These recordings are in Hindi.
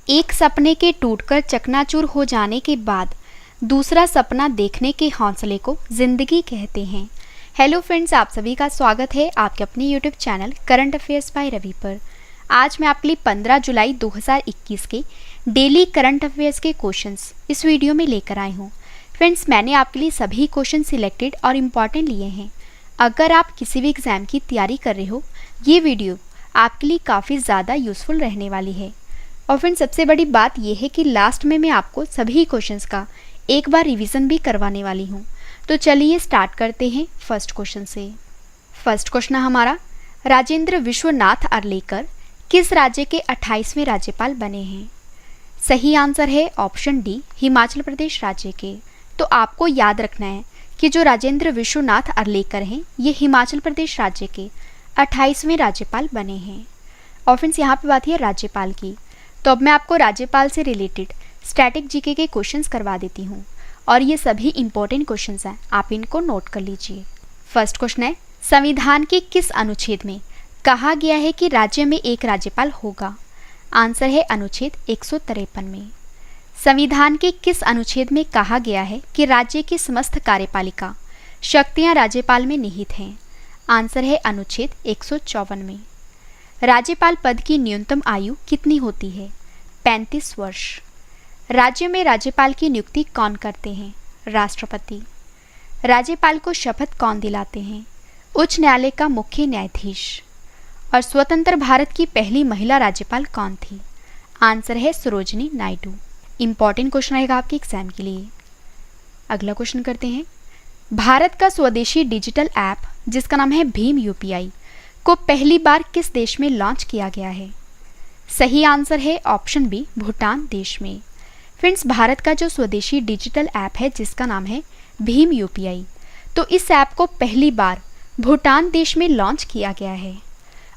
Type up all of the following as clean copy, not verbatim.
एक सपने के टूटकर चकनाचूर हो जाने के बाद दूसरा सपना देखने के हौसले को जिंदगी कहते हैं। हेलो फ्रेंड्स, आप सभी का स्वागत है आपके अपने YouTube channel current affairs by Ravi पर। आज मैं आपके लिए 15 जुलाई 2021 के डेली करंट अफेयर्स के क्वेश्चंस इस वीडियो में लेकर आई हूँ। फ्रेंड्स, मैंने आपके लिए सभी क्वेश्चन सिलेक्टेड और इम्पॉर्टेंट लिए हैं। अगर आप किसी भी एग्ज़ाम की तैयारी कर रहे हो, ये वीडियो आपके लिए काफ़ी ज़्यादा यूज़फुल रहने वाली है। और फ्रेंड्स, सबसे बड़ी बात यह है कि लास्ट में मैं आपको सभी क्वेश्चंस का एक बार रिवीजन भी करवाने वाली हूँ। तो चलिए स्टार्ट करते हैं फर्स्ट क्वेश्चन से। फर्स्ट क्वेश्चन हमारा, राजेंद्र विश्वनाथ अर्लेकर किस राज्य के 28वें राज्यपाल बने हैं? सही आंसर है ऑप्शन डी, हिमाचल प्रदेश राज्य के। तो आपको याद रखना है कि जो राजेंद्र विश्वनाथ अर्लेकर हैं, ये हिमाचल प्रदेश राज्य के 28वें राज्यपाल बने हैं। और फ्रेंड्स, यहाँ पे बात है राज्यपाल की। तो अब मैं आपको राज्यपाल से रिलेटेड स्टैटिक जीके के क्वेश्चंस करवा देती हूँ और ये सभी इंपॉर्टेंट क्वेश्चंस हैं, आप इनको नोट कर लीजिए। फर्स्ट क्वेश्चन है, संविधान के किस अनुच्छेद में कहा गया है कि राज्य में एक राज्यपाल होगा? आंसर है अनुच्छेद 153 में। संविधान के किस अनुच्छेद में कहा गया है कि राज्य की समस्त कार्यपालिका शक्तियां राज्यपाल में निहित हैं? आंसर है अनुच्छेद 154 में। राज्यपाल पद की न्यूनतम आयु कितनी होती है? 35 वर्ष। राज्य में राज्यपाल की नियुक्ति कौन करते हैं? राष्ट्रपति। राज्यपाल को शपथ कौन दिलाते हैं? उच्च न्यायालय का मुख्य न्यायाधीश। और स्वतंत्र भारत की पहली महिला राज्यपाल कौन थी? आंसर है सरोजिनी नायडू। इंपॉर्टेंट क्वेश्चन रहेगा आपके एग्जाम के लिए। अगला क्वेश्चन करते हैं, भारत का स्वदेशी डिजिटल ऐप जिसका नाम है भीम यूपीआई को पहली बार किस देश में लॉन्च किया गया है? सही आंसर है ऑप्शन बी, भूटान देश में। फ्रेंड्स, भारत का जो स्वदेशी डिजिटल ऐप है जिसका नाम है भीम यूपीआई, तो इस ऐप को पहली बार भूटान देश में लॉन्च किया गया है।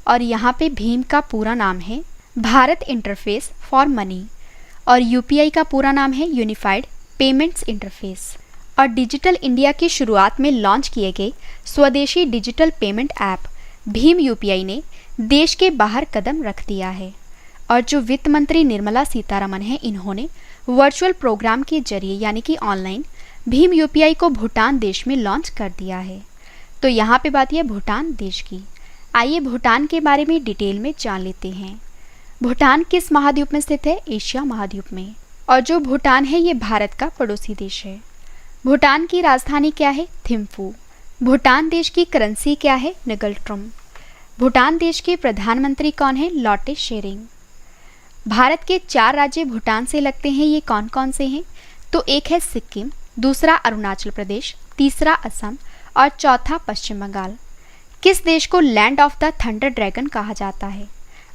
और यहाँ पे भीम का पूरा नाम है भारत इंटरफेस फॉर मनी और यूपीआई का पूरा नाम है यूनिफाइड पेमेंट्स इंटरफेस। और डिजिटल इंडिया की शुरुआत में लॉन्च किए गए स्वदेशी digital payment app Bhim UPI ने देश के बाहर कदम रख दिया है। और जो वित्त मंत्री निर्मला सीतारमण हैं, इन्होंने वर्चुअल प्रोग्राम के जरिए यानी कि ऑनलाइन भीम यूपीआई को भूटान देश में लॉन्च कर दिया है। तो यहाँ पे बात है भूटान देश की। आइए भूटान के बारे में डिटेल में जान लेते हैं। भूटान किस महाद्वीप में स्थित है? एशिया महाद्वीप में। और जो भूटान है ये भारत का पड़ोसी देश है। भूटान की राजधानी क्या है? थिम्फू। भूटान देश की करेंसी क्या है? नगल्ट्रुम। भूटान देश के प्रधानमंत्री कौन है? लोटे शेरिंग। भारत के 4 राज्य भूटान से लगते हैं, ये कौन कौन से हैं? तो एक है सिक्किम, दूसरा अरुणाचल प्रदेश, तीसरा असम और चौथा पश्चिम बंगाल। किस देश को land of the thunder dragon कहा जाता है?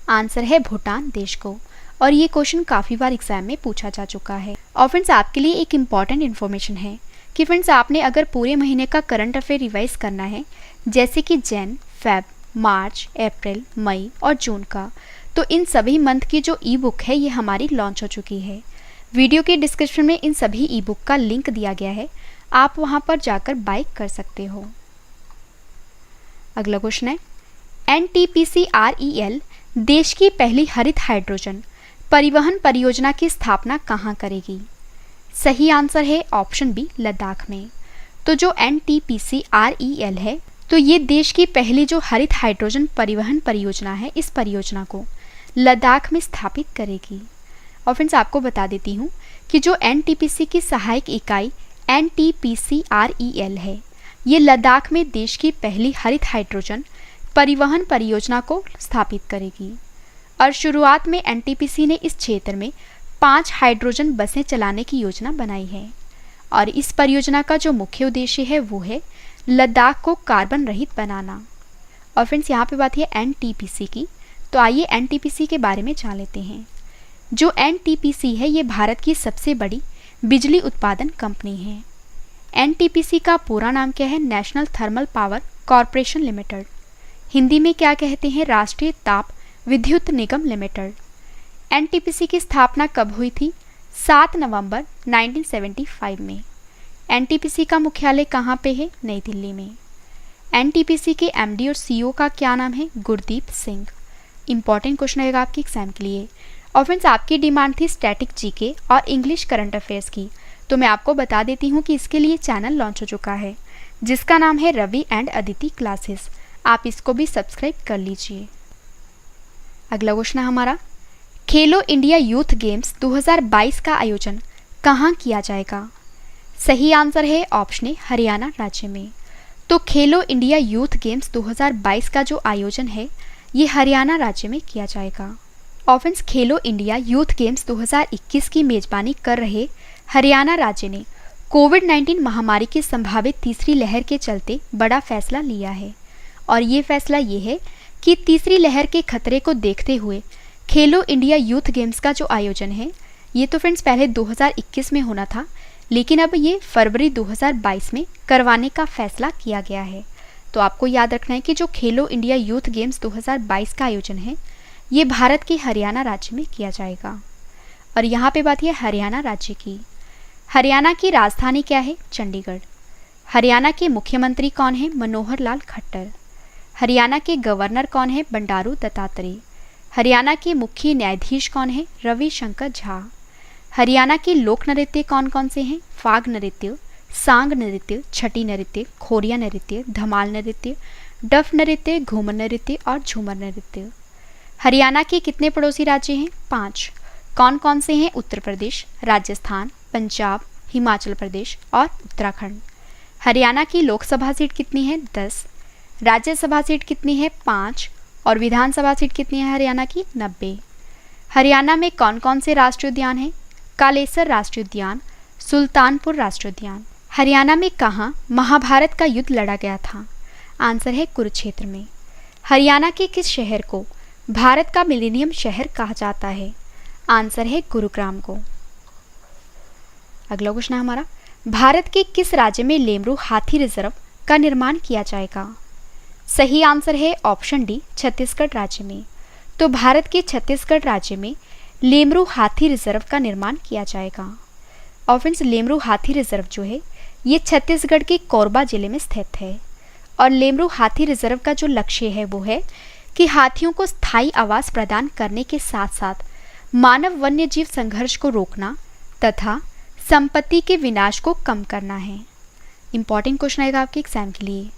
आंसर है भूटान देश को। और ये क्वेश्चन काफ़ी बार एग्जाम में पूछा जा चुका है। और फ्रेंड्स, आपके लिए एक इम्पॉर्टेंट इन्फॉर्मेशन है कि फ्रेंड्स, आपने अगर पूरे महीने का करंट अफेयर रिवाइज करना है, जैसे कि जैन, फेब, मार्च, अप्रैल, मई और जून का, तो इन सभी मंथ की जो ई बुक है ये हमारी लॉन्च हो चुकी है। वीडियो के डिस्क्रिप्शन में इन सभी ई बुक का लिंक दिया गया है, आप वहाँ पर जाकर बाय कर सकते हो। अगला क्वेश्चन है, NTPC-REL देश की पहली हरित हाइड्रोजन परिवहन परियोजना की स्थापना कहाँ करेगी? सही आंसर है ऑप्शन बी, लद्दाख में। तो जो NTPC-REL है, तो ये देश की पहली जो हरित हाइड्रोजन परिवहन परियोजना है, इस परियोजना को लद्दाख में स्थापित करेगी। और फ्रेंड्स, आपको बता देती हूँ कि जो NTPC की सहायक इकाई NTPC-REL है, ये लद्दाख में देश की पहली हरित हाइड्रोजन परिवहन परियोजना को स्थापित करेगी। और शुरुआत में NTPC ने इस क्षेत्र में 5 हाइड्रोजन बसें चलाने की योजना बनाई है। और इस परियोजना का जो मुख्य उद्देश्य है वो है लद्दाख को कार्बन रहित बनाना। और फ्रेंड्स, यहाँ पे बात है NTPC की, तो आइए NTPC के बारे में जान लेते हैं। जो NTPC है ये भारत की सबसे बड़ी बिजली उत्पादन कंपनी है। NTPC का पूरा नाम क्या है? National thermal power corporation limited. Hindi में क्या कहते हैं? राष्ट्रीय ताप विद्युत निगम लिमिटेड। NTPC की स्थापना कब हुई थी? 7 नवंबर 1975 में। NTPC का मुख्यालय कहाँ पे है? नई दिल्ली में। NTPC के MD और CEO का क्या नाम है? गुरदीप सिंह। इंपॉर्टेंट क्वेश्चन रहेगा आपके एग्जाम के लिए। और फ्रेंड्स आपकी डिमांड थी स्टैटिक जीके और इंग्लिश करंट अफेयर्स की, तो मैं आपको बता देती हूँ कि इसके लिए चैनल लॉन्च हो चुका है जिसका नाम है रवि एंड अदिति क्लासेस। आप इसको भी सब्सक्राइब कर लीजिए। अगला क्वेश्चन है हमारा, खेलो इंडिया यूथ गेम्स 2022 का आयोजन कहाँ किया जाएगा? सही आंसर है ऑप्शन ए हरियाणा राज्य में। तो खेलो इंडिया यूथ गेम्स 2022 का जो आयोजन है ये हरियाणा राज्य में किया जाएगा। और फ्रेंड्स खेलो इंडिया यूथ गेम्स 2021 की मेजबानी कर रहे हरियाणा राज्य ने कोविड-19 महामारी की संभावित तीसरी लहर के चलते बड़ा फैसला लिया है। और ये फैसला ये है कि तीसरी लहर के खतरे को देखते हुए खेलो इंडिया यूथ गेम्स का जो आयोजन है ये तो फ्रेंड्स पहले 2021 में होना था, लेकिन अब ये फरवरी 2022 में करवाने का फैसला किया गया है। तो आपको याद रखना है कि जो खेलो इंडिया यूथ गेम्स 2022 का आयोजन है ये भारत के हरियाणा राज्य में किया जाएगा। और यहाँ पे बात है हरियाणा राज्य की। हरियाणा की राजधानी क्या है? चंडीगढ़। हरियाणा के मुख्यमंत्री कौन है? मनोहर लाल खट्टर। हरियाणा के गवर्नर कौन है? बंडारू दत्तात्रेय। हरियाणा के मुख्य न्यायाधीश कौन है? रविशंकर झा। हरियाणा के लोक नृत्य कौन कौन से हैं? फाग नृत्य, सांग नृत्य, छठी नृत्य, खोरिया नृत्य, धमाल नृत्य, डफ नृत्य, घूमर नृत्य और झूमर नृत्य। हरियाणा के कितने पड़ोसी राज्य हैं? 5। कौन कौन से हैं? उत्तर प्रदेश, राजस्थान, पंजाब, हिमाचल प्रदेश और उत्तराखंड। हरियाणा की लोकसभा सीट कितनी है? 10। राज्यसभा सीट कितनी है? 5। और विधानसभा सीट कितनी है हरियाणा की? 90। हरियाणा में कौन कौन से राष्ट्रीय उद्यान हैं? कालेसर राष्ट्रीय उद्यान, सुल्तानपुर राष्ट्रीय उद्यान। हरियाणा में कहाँ महाभारत का युद्ध लड़ा गया था? आंसर है कुरुक्षेत्र में। हरियाणा के किस शहर को भारत का मिलेनियम शहर कहा जाता है? आंसर है गुरुग्राम को। अगला क्वेश्चन है हमारा, भारत के किस राज्य में लेमरू हाथी रिजर्व का निर्माण किया जाएगा? सही आंसर है ऑप्शन डी छत्तीसगढ़ राज्य में। तो भारत के छत्तीसगढ़ राज्य में लेमरू हाथी रिजर्व का निर्माण किया जाएगा। और फ्रेंड्स लेमरू हाथी रिजर्व जो है ये छत्तीसगढ़ के कोरबा जिले में स्थित है। और लेमरू हाथी रिजर्व का जो लक्ष्य है वो है कि हाथियों को स्थायी आवास प्रदान करने के साथ साथ मानव वन्य जीव संघर्ष को रोकना तथा संपत्ति के विनाश को कम करना है। इंपॉर्टेंट क्वेश्चन आएगा आपके एग्जाम के लिए।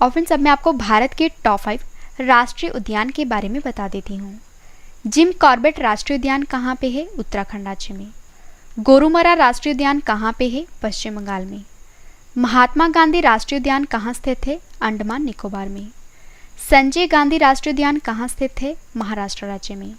और फ्रेंड्स अब मैं आपको भारत के टॉप 5 राष्ट्रीय उद्यान के बारे में बता देती हूँ। जिम कॉर्बेट राष्ट्रीय उद्यान कहाँ पे है? उत्तराखंड राज्य में। गोरुमरा राष्ट्रीय उद्यान कहाँ पे है? पश्चिम बंगाल में। महात्मा गांधी राष्ट्रीय उद्यान कहाँ स्थित है? अंडमान निकोबार में। संजय गांधी राष्ट्रीय उद्यान कहाँ स्थित है? महाराष्ट्र राज्य में।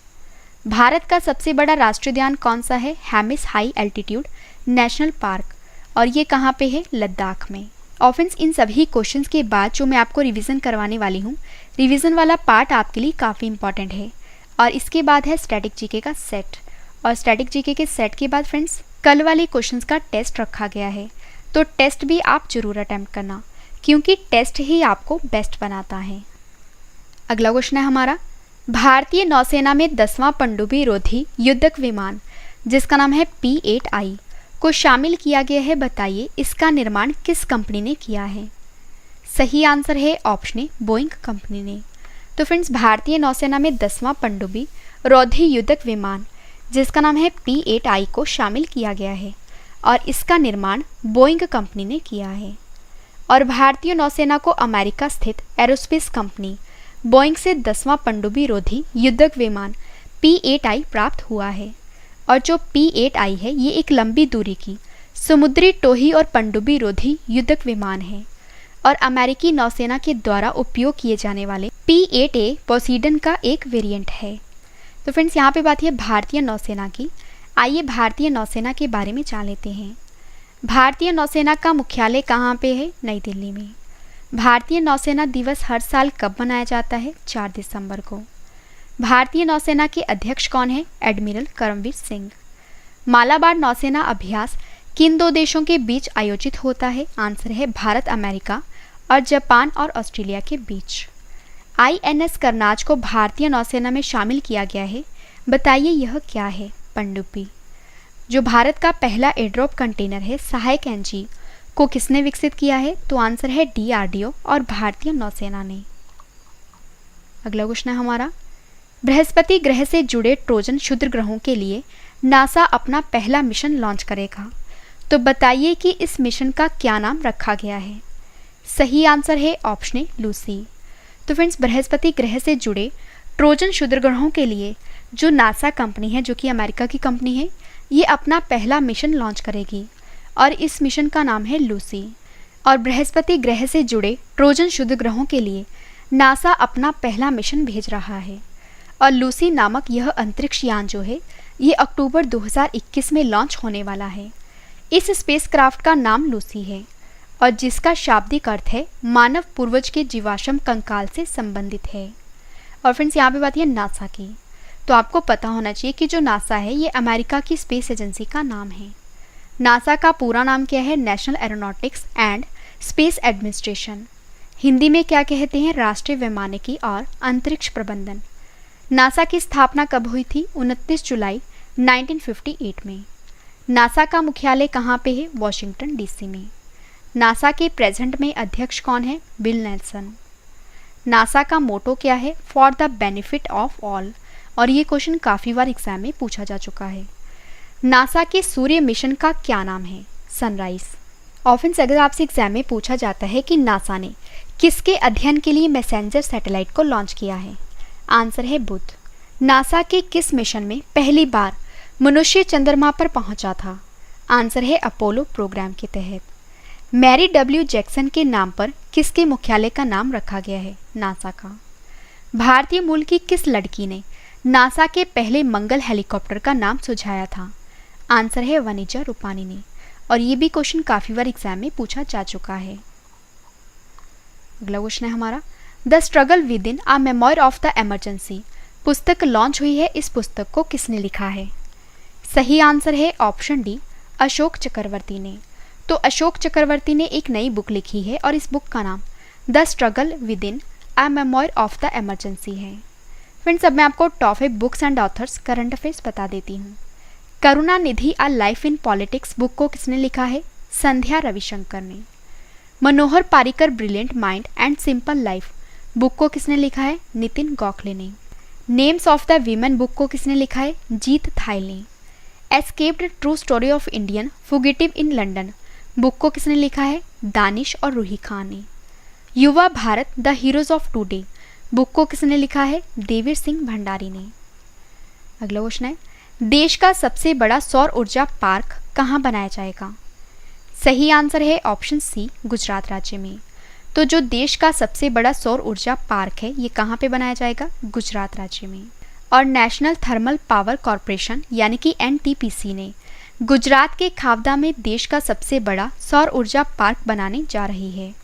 भारत का सबसे बड़ा राष्ट्रीय उद्यान कौन सा है? Hemis high altitude national park, और ये कहाँ पे है? लद्दाख में। और फ्रेंड्स इन सभी क्वेश्चंस के बाद जो मैं आपको रिवीजन करवाने वाली हूँ, रिवीजन वाला पार्ट आपके लिए काफ़ी इंपॉर्टेंट है। और इसके बाद है स्टैटिक जीके का सेट। और स्टैटिक जीके के सेट के बाद फ्रेंड्स कल वाले क्वेश्चंस का टेस्ट रखा गया है, तो टेस्ट भी आप जरूर अटेम्प्ट करना क्योंकि टेस्ट ही आपको बेस्ट बनाता है। अगला क्वेश्चन है हमारा, भारतीय नौसेना में 10वां पनडुब्बी रोधी युद्धक विमान जिसका नाम है P-8I को शामिल किया गया है। बताइए इसका निर्माण किस कंपनी ने किया है? सही आंसर है ऑप्शन ए बोइंग कंपनी ने। तो फ्रेंड्स भारतीय नौसेना में 10वां पनडुब्बी रोधी युद्धक विमान जिसका नाम है P-8I को शामिल किया गया है और इसका निर्माण बोइंग कंपनी ने किया है। और भारतीय नौसेना को अमेरिका स्थित एरोस्पेस कंपनी बोइंग से 10वां पनडुब्बी रोधी युद्धक विमान P-8I प्राप्त हुआ है। और जो P-8I है ये एक लंबी दूरी की समुद्री टोही और पनडुब्बी रोधी युद्धक विमान है और अमेरिकी नौसेना के द्वारा उपयोग किए जाने वाले P-8A पोसीडन का एक वेरिएंट है। तो फ्रेंड्स यहाँ पे बात है भारतीय नौसेना की। आइए भारतीय नौसेना के बारे में जान लेते हैं। भारतीय नौसेना का मुख्यालय कहाँ पे है? नई दिल्ली में। भारतीय नौसेना दिवस हर साल कब मनाया जाता है? 4 दिसंबर को। भारतीय नौसेना के अध्यक्ष कौन है? एडमिरल करमवीर सिंह। मालाबार नौसेना अभ्यास किन 2 देशों के बीच आयोजित होता है? आंसर है भारत अमेरिका और जापान और ऑस्ट्रेलिया के बीच। INS करनाज को भारतीय नौसेना में शामिल किया गया है। बताइए यह क्या है? पनडुब्बी। जो भारत का पहला एयरड्रॉप कंटेनर है सहायक NG को किसने विकसित किया है? तो आंसर है DRDO और भारतीय नौसेना ने। अगला क्वेश्चन है हमारा, बृहस्पति ग्रह से जुड़े ट्रोजन क्षुद्र ग्रहों के लिए नासा अपना पहला मिशन लॉन्च करेगा। तो बताइए कि इस मिशन का क्या नाम रखा गया है। सही आंसर है ऑप्शन ए लूसी। तो फ्रेंड्स, बृहस्पति ग्रह से जुड़े ट्रोजन क्षुद्र ग्रहों के लिए जो नासा कंपनी है, जो कि अमेरिका की कंपनी है, ये अपना पहला मिशन लॉन्च करेगी और इस मिशन का नाम है लूसी। और बृहस्पति ग्रह से जुड़े ट्रोजन क्षुद्र ग्रहों के लिए नासा अपना पहला मिशन भेज रहा है और लूसी नामक यह अंतरिक्ष यान जो है ये अक्टूबर 2021 में लॉन्च होने वाला है। इस स्पेसक्राफ्ट का नाम लूसी है और जिसका शाब्दिक अर्थ है मानव पूर्वज के जीवाश्म कंकाल से संबंधित है। और फ्रेंड्स, यहाँ पे बात है नासा की, तो आपको पता होना चाहिए कि जो नासा है ये अमेरिका की स्पेस एजेंसी का नाम है। नासा का पूरा नाम क्या है? National aeronautics and space administration. Hindi में क्या कहते हैं? राष्ट्रीय वैमानिकी और अंतरिक्ष प्रबंधन। नासा की स्थापना कब हुई थी? 29 जुलाई 1958 में। नासा का मुख्यालय कहाँ पे है? वॉशिंगटन डीसी में। नासा के प्रेजेंट में अध्यक्ष कौन है? Bill Nelson. नासा का मोटो क्या है? For the benefit of all. और ये क्वेश्चन काफ़ी बार एग्जाम में पूछा जा चुका है। नासा के सूर्य मिशन का क्या नाम है? सनराइज। ऑफन अगर आपसे एग्जाम में पूछा जाता है कि नासा ने किसके अध्ययन के लिए मैसेंजर सैटेलाइट को लॉन्च किया है? आंसर है बुध। नासा के किस मिशन में पहली बार मनुष्य चंद्रमा पर पहुंचा था? आंसर है अपोलो प्रोग्राम के तहत। मैरी डब्ल्यू जैक्सन के नाम पर किसके मुख्यालय का नाम रखा गया है? नासा का। भारतीय मूल की किस लड़की ने नासा के पहले मंगल हेलीकॉप्टर का नाम सुझाया था? आंसर है वनिजा रूपानी ने। और ये भी क्वेश्चन काफ़ी बार एग्जाम में पूछा जा चुका है। अगला क्वेश्चन है हमारा, the struggle within a memoir of the emergency पुस्तक लॉन्च हुई है। इस पुस्तक को किसने लिखा है? सही आंसर है ऑप्शन डी, अशोक चक्रवर्ती ने। तो अशोक चक्रवर्ती ने एक नई बुक लिखी है और इस बुक का नाम the struggle within a memoir of the emergency है। फ्रेंड्स, अब मैं आपको top 5 books and authors current affairs बता देती हूँ। Karunanidhi a life in politics book को किसने लिखा है? संध्या रविशंकर ने। Manohar Parrikar brilliant mind and simple life book को किसने लिखा है? नितिन गोखले ने। Names of the women book को किसने लिखा है? जीत थाइल ने। Escaped true story of Indian fugitive in London book को किसने लिखा है? दानिश और रूही खान ने। युवा Bharat the heroes of today book को किसने लिखा है? देवीर सिंह भंडारी ने। अगला क्वेश्चन है, देश का सबसे बड़ा सौर ऊर्जा पार्क कहाँ बनाया जाएगा? सही आंसर है ऑप्शन सी, गुजरात राज्य में। तो जो देश का सबसे बड़ा सौर ऊर्जा पार्क है ये कहाँ पे बनाया जाएगा? गुजरात राज्य में। और नेशनल थर्मल पावर कॉरपोरेशन यानी कि एनटीपीसी ने गुजरात के खावदा में देश का सबसे बड़ा सौर ऊर्जा पार्क बनाने जा रही है।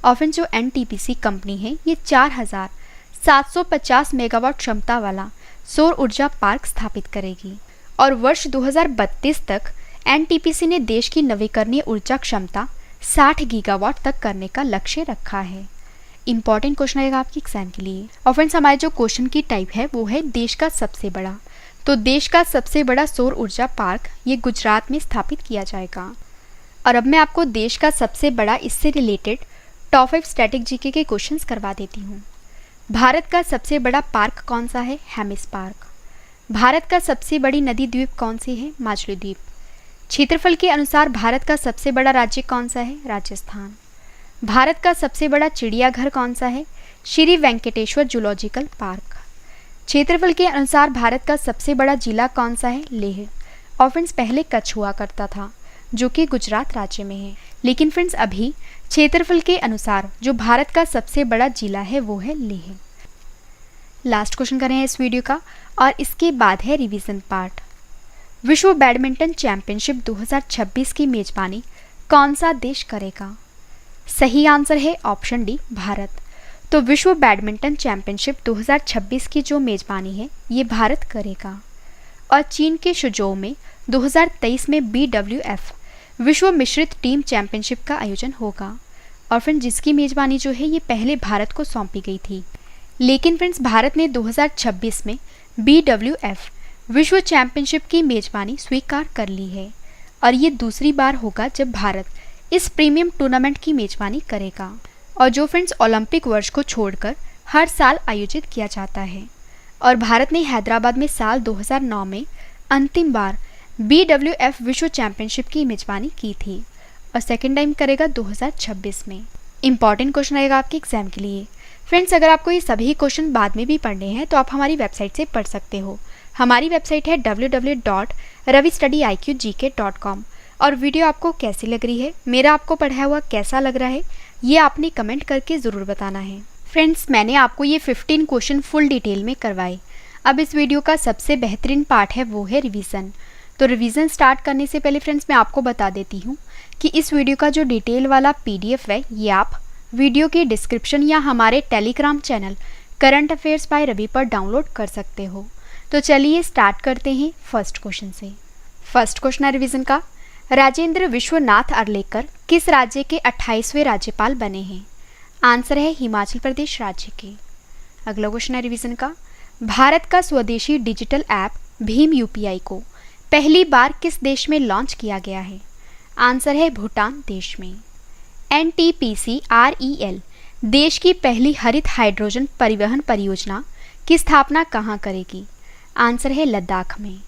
और फिर जो एनटीपीसी कंपनी है ये 4750 मेगावाट क्षमता वाला सौर ऊर्जा पार्क स्थापित करेगी और वर्ष 2032 तक एनटीपीसी ने देश की नवीकरणीय ऊर्जा क्षमता 60 गीगावाट तक करने का लक्ष्य रखा है। इंपॉर्टेंट क्वेश्चन रहेगा आपके एग्जाम के लिए। और फ्रेंड्स, हमारे जो क्वेश्चन की टाइप है वो है देश का सबसे बड़ा। तो देश का सबसे बड़ा सौर ऊर्जा पार्क ये गुजरात में स्थापित किया जाएगा। और अब मैं आपको देश का सबसे बड़ा इससे रिलेटेड टॉप 5 स्टैटिक जीके के क्वेश्चंस करवा देती हूँ। भारत का सबसे बड़ा पार्क कौन सा है? हेमिस पार्क। भारत का सबसे बड़ी नदी द्वीप कौन सी है? माजुली द्वीप। क्षेत्रफल के अनुसार भारत का सबसे बड़ा राज्य कौन सा है? राजस्थान। भारत का सबसे बड़ा चिड़ियाघर कौन सा है? Shri Venkateswara zoological park. क्षेत्रफल के अनुसार भारत का सबसे बड़ा जिला कौन सा है? लेह। और फ्रेंड्स, पहले कच्छ हुआ करता था जो कि गुजरात राज्य में है, लेकिन फ्रेंड्स अभी क्षेत्रफल के अनुसार जो भारत का सबसे बड़ा जिला है वो है लेह। लास्ट क्वेश्चन करें इस वीडियो का और इसके बाद है रिवीजन पार्ट। विश्व बैडमिंटन चैंपियनशिप 2026 की मेजबानी कौन सा देश करेगा? सही आंसर है ऑप्शन डी, भारत। तो विश्व बैडमिंटन चैंपियनशिप 2026 की जो मेजबानी है ये भारत करेगा। और चीन के शुजोउ में 2023 में BWF विश्व मिश्रित टीम चैंपियनशिप का आयोजन होगा। और फ्रेंड्स, जिसकी मेजबानी जो है ये पहले भारत को सौंपी गई थी, लेकिन फ्रेंड्स भारत ने 2026 में BWF विश्व चैंपियनशिप की मेजबानी स्वीकार कर ली है और ये दूसरी बार होगा जब भारत इस प्रीमियम टूर्नामेंट की मेजबानी करेगा और जो फ्रेंड्स ओलंपिक वर्ष को छोड़कर हर साल आयोजित किया जाता है। और भारत ने हैदराबाद में साल 2009 में अंतिम बार BWF विश्व चैंपियनशिप की मेजबानी की थी और सेकेंड टाइम करेगा 2026 में। इंपॉर्टेंट क्वेश्चन रहेगा आपके एग्जाम के लिए। फ्रेंड्स, अगर आपको ये सभी क्वेश्चन बाद में भी पढ़ने हैं तो आप हमारी वेबसाइट से पढ़ सकते हो। हमारी वेबसाइट है www.ravistudyIQGK.com। और वीडियो आपको कैसी लग रही है, मेरा आपको पढ़ाया हुआ कैसा लग रहा है, ये आपने कमेंट करके ज़रूर बताना है। फ्रेंड्स, मैंने आपको ये 15 क्वेश्चन फुल डिटेल में करवाए। अब इस वीडियो का सबसे बेहतरीन पार्ट है वो है रिवीजन। तो रिवीजन स्टार्ट करने से पहले फ्रेंड्स मैं आपको बता देती हूँ कि इस वीडियो का जो डिटेल वाला PDF है ये आप वीडियो की डिस्क्रिप्शन या हमारे Telegram channel current affairs by Ravi पर डाउनलोड कर सकते हो। तो चलिए स्टार्ट करते हैं फर्स्ट क्वेश्चन से। फर्स्ट क्वेश्चन है रिवीजन का, राजेंद्र विश्वनाथ अर्लेकर किस राज्य के 28वें राज्यपाल बने हैं? आंसर है हिमाचल प्रदेश राज्य के। अगला क्वेश्चन है रिवीजन का, भारत का स्वदेशी डिजिटल ऐप भीम UPI को पहली बार किस देश में लॉन्च किया गया है? आंसर है भूटान देश में। NTPC REL देश की पहली हरित हाइड्रोजन परिवहन परियोजना की स्थापना कहाँ करेगी? आंसर है लद्दाख में।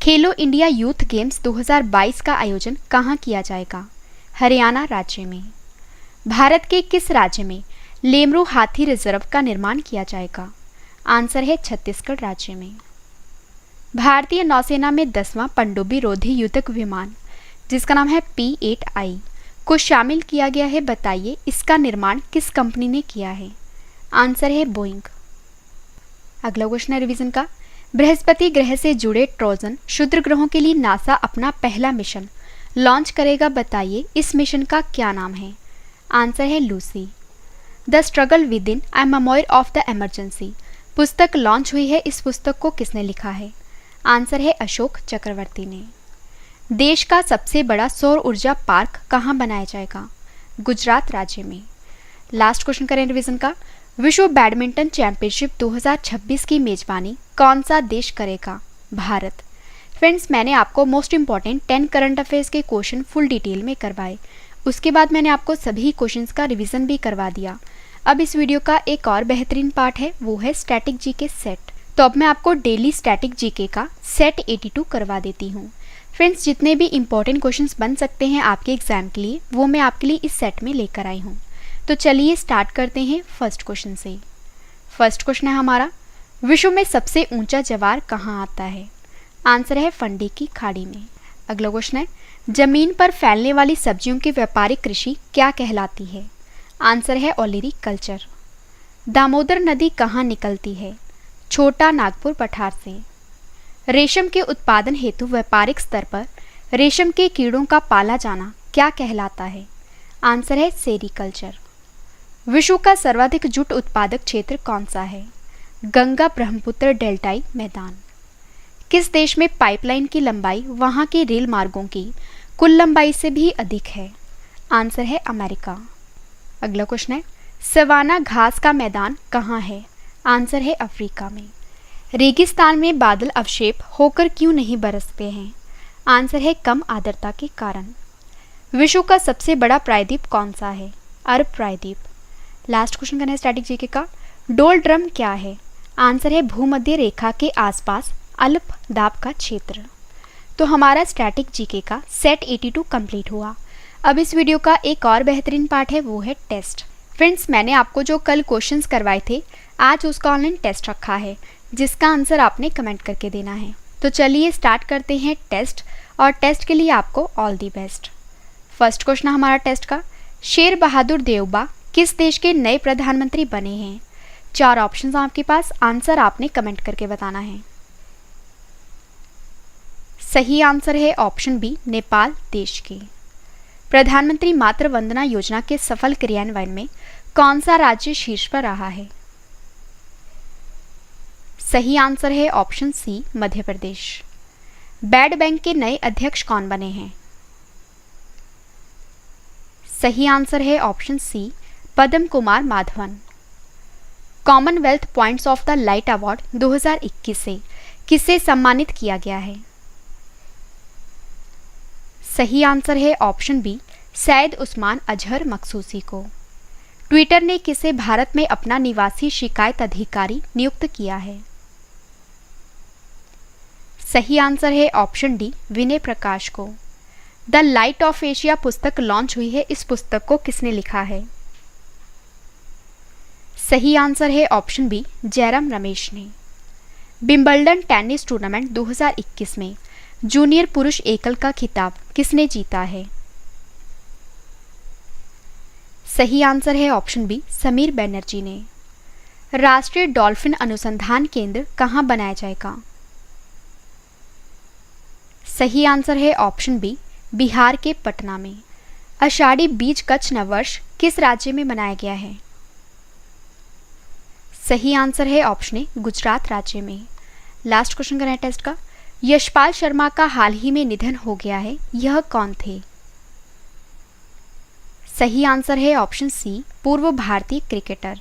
खेलो इंडिया यूथ गेम्स 2022 का आयोजन कहाँ किया जाएगा? हरियाणा राज्य में। भारत के किस राज्य में लेमरू हाथी रिजर्व का निर्माण किया जाएगा? आंसर है छत्तीसगढ़ राज्य में। भारतीय नौसेना में 10वां पनडुब्बी रोधी युद्धक विमान जिसका नाम है P8I को शामिल किया गया है, बताइए इसका निर्माण किस कंपनी ने किया है? आंसर है बोइंग। अगला क्वेश्चन है रिवीजन का, बृहस्पति ग्रह से जुड़े ट्रोजन क्षुद्र ग्रहों के लिए नासा अपना पहला मिशन लॉन्च करेगा, बताइए इस मिशन का क्या नाम है? आंसर है Lucy. The struggle with in A memoir of the emergency पुस्तक लॉन्च हुई है, इस पुस्तक को किसने लिखा है? आंसर है अशोक चक्रवर्ती ने। देश का सबसे बड़ा सौर ऊर्जा पार्क कहाँ बनाया जाएगा? गुजरात राज्य में। लास्ट क्वेश्चन करें रिवीजन का, विश्व बैडमिंटन चैंपियनशिप 2026 की मेजबानी कौन सा देश करेगा? भारत। फ्रेंड्स, मैंने आपको मोस्ट इंपॉर्टेंट 10 करंट अफेयर्स के क्वेश्चन फुल डिटेल में करवाए। उसके बाद मैंने आपको सभी क्वेश्चंस का रिवीजन भी करवा दिया। अब इस वीडियो का एक और बेहतरीन पार्ट है वो है स्टैटिक जीके सेट। तो अब मैं आपको डेली स्टैटिक जीके का सेट 82 करवा देती हूँ। फ्रेंड्स, जितने भी इंपॉर्टेंट क्वेश्चंस बन सकते हैं आपके एग्जाम के लिए वो मैं आपके लिए इस सेट में लेकर आई हूँ। तो चलिए स्टार्ट करते हैं फर्स्ट क्वेश्चन से। फर्स्ट क्वेश्चन है हमारा, विश्व में सबसे ऊंचा ज्वार कहाँ आता है? आंसर है फंडी की खाड़ी में। अगला क्वेश्चन है, जमीन पर फैलने वाली सब्जियों की व्यापारिक कृषि क्या कहलाती है? आंसर है ओलिरी कल्चर। दामोदर नदी कहाँ निकलती है? छोटा नागपुर पठार से। रेशम के उत्पादन हेतु व्यापारिक स्तर पर रेशम के कीड़ों का पाला जाना क्या कहलाता है? आंसर है सेरीकल्चर। विश्व का सर्वाधिक जूट उत्पादक क्षेत्र कौन सा है? गंगा ब्रह्मपुत्र डेल्टाई मैदान। किस देश में पाइपलाइन की लंबाई वहां के रेल मार्गों की कुल लंबाई से भी अधिक है? आंसर है अमेरिका। अगला क्वेश्चन है, सवाना घास का मैदान कहाँ है? आंसर है अफ्रीका में। रेगिस्तान में बादल अवशेप होकर क्यों नहीं बरसते हैं? आंसर है कम आर्द्रता के कारण। विश्व का सबसे बड़ा प्रायद्वीप कौन सा है? अरब प्रायद्वीप। लास्ट क्वेश्चन करना है स्टैटिक जीके का, डोल ड्रम क्या है? आंसर है भूमध्य रेखा के आसपास अल्प दाब का क्षेत्र। तो हमारा स्टैटिक जीके का सेट 82 कंप्लीट हुआ। अब इस वीडियो का एक और बेहतरीन पार्ट है वो है टेस्ट। फ्रेंड्स, मैंने आपको जो कल क्वेश्चंस करवाए थे आज उसका ऑनलाइन टेस्ट रखा है जिसका आंसर आपने कमेंट करके देना है। तो चलिए स्टार्ट करते हैं टेस्ट, और टेस्ट के लिए आपको all the best. First question हमारा टेस्ट का, शेर बहादुर देवबा किस देश के नए प्रधानमंत्री बने हैं? 4 ऑप्शंस आपके पास, आंसर आपने कमेंट करके बताना है। सही आंसर है ऑप्शन बी, नेपाल देश के। प्रधानमंत्री मातृ वंदना योजना के सफल क्रियान्वयन में कौन सा राज्य शीर्ष पर रहा है? सही आंसर है option C, Madhya Pradesh. Bad bank के नए अध्यक्ष कौन बने हैं? सही आंसर है option C, Padma Kumar Madhavan. Commonwealth points of the light award 2021 से किसे सम्मानित किया गया है? सही आंसर है ऑप्शन बी, सैयद उस्मान अजहर मखसूसी को। ट्विटर ने किसे भारत में अपना निवासी शिकायत अधिकारी नियुक्त किया है? सही आंसर है ऑप्शन डी, विनय प्रकाश को। द लाइट ऑफ एशिया पुस्तक लॉन्च हुई है, इस पुस्तक को किसने लिखा है? सही आंसर है ऑप्शन बी, जयराम रमेश ने। विंबलडन टेनिस टूर्नामेंट 2021 में जूनियर पुरुष एकल का खिताब किसने जीता है? सही आंसर है ऑप्शन बी, समीर बनर्जी ने। राष्ट्रीय डॉल्फिन अनुसंधान केंद्र कहाँ बनाया जाएगा? सही आंसर है ऑप्शन बी, बिहार के पटना में। आषाढ़ी बीज कच्छ नववर्ष किस राज्य में मनाया गया है? सही आंसर है ऑप्शन ए, गुजरात राज्य में। लास्ट क्वेश्चन करना है टेस्ट का। यशपाल शर्मा का हाल ही में निधन हो गया है, यह कौन थे? सही आंसर है ऑप्शन सी, पूर्व भारतीय क्रिकेटर।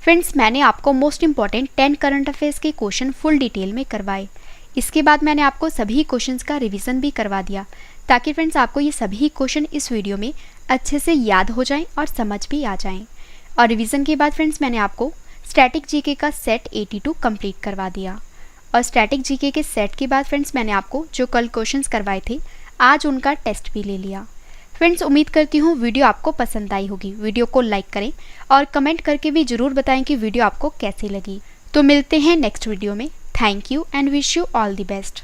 फ्रेंड्स, मैंने आपको मोस्ट इंपॉर्टेंट 10 करंट अफेयर्स के क्वेश्चन फुल डिटेल में करवाए। इसके बाद मैंने आपको सभी क्वेश्चंस का रिवीजन भी करवा दिया, ताकि फ्रेंड्स आपको ये सभी क्वेश्चन इस वीडियो में अच्छे से याद हो जाएं और समझ भी आ जाएं। और रिवीजन के बाद फ्रेंड्स मैंने आपको स्टैटिक जीके का सेट 82 कंप्लीट करवा दिया। और स्टैटिक जीके के सेट के बाद फ्रेंड्स मैंने आपको जो कल क्वेश्चंस करवाए थे, आज उनका टेस्ट भी ले लिया। फ्रेंड्स, उम्मीद करती हूँ वीडियो आपको पसंद आई होगी। वीडियो को लाइक करें और कमेंट करके भी ज़रूर बताएं कि वीडियो आपको कैसी लगी। तो मिलते हैं नेक्स्ट वीडियो में। Thank you and wish you all the best.